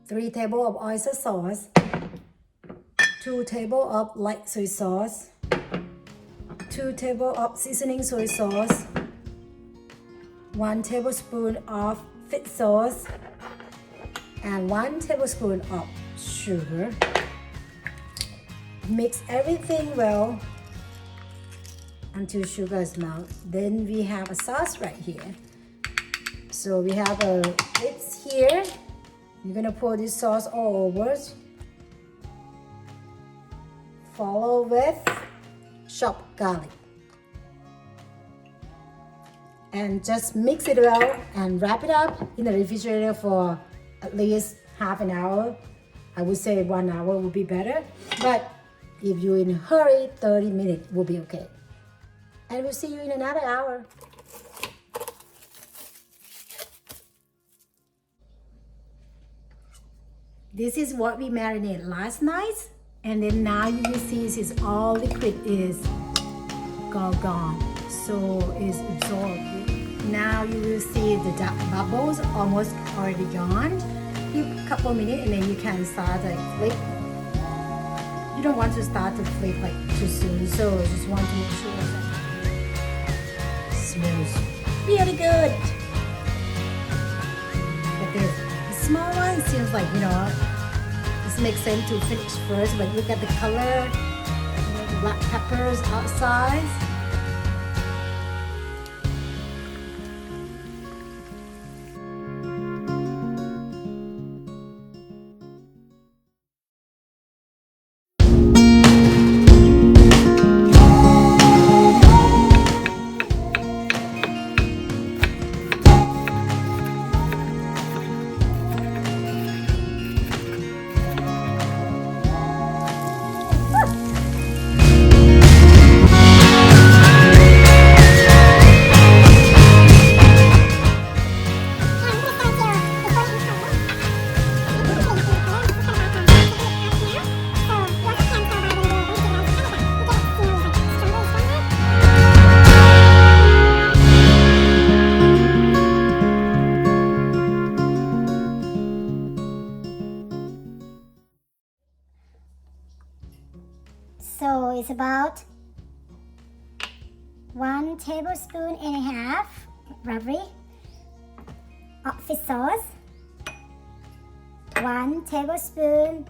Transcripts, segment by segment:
3 tablespoons of oyster sauce, 2 tablespoons of light soy sauce, 2 tablespoons of seasoning soy sauce, 1 tablespoon of fish sauce, and 1 tablespoon of sugar. Mix everything well until sugar is melted. Then we have a sauce right here. So we have a it's here. You're gonna pour this sauce all over. Follow with chopped garlic. And just mix it well and wrap it up in the refrigerator for at least half an hour. I would say 1 hour would be better, but if you're in a hurry, 30 minutes will be okay. And we'll see you in another hour. This is what we marinated last night, and then now you will see is all liquid is gone. So it's absorbed. Now you will see the dark bubbles almost already gone. Give a couple minutes and then you can start to flip. You don't want to start to flip like too soon, so just want to make sure that it smells really good. But the small one seems like, this makes sense to finish first, but look at the color, the black peppers outside. So it's about 1 tablespoon and a half, roughly, of fish sauce, 1 tablespoon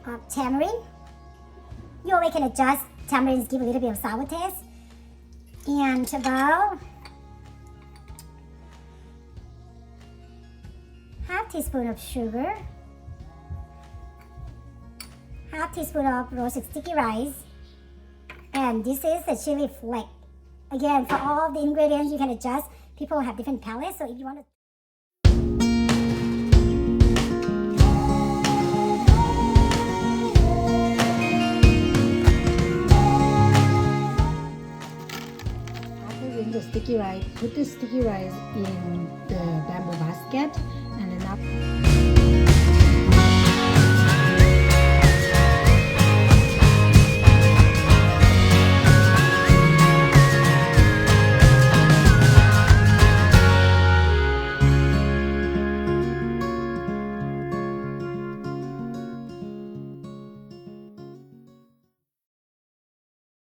of tamarind. You always can adjust. Tamarinds give a little bit of sour taste. And about half teaspoon of sugar, half teaspoon of roasted sticky rice, and this is the chili flake. Again, for all the ingredients you can adjust. People have different palates, so if you want to the sticky rice, put the sticky rice in the bamboo basket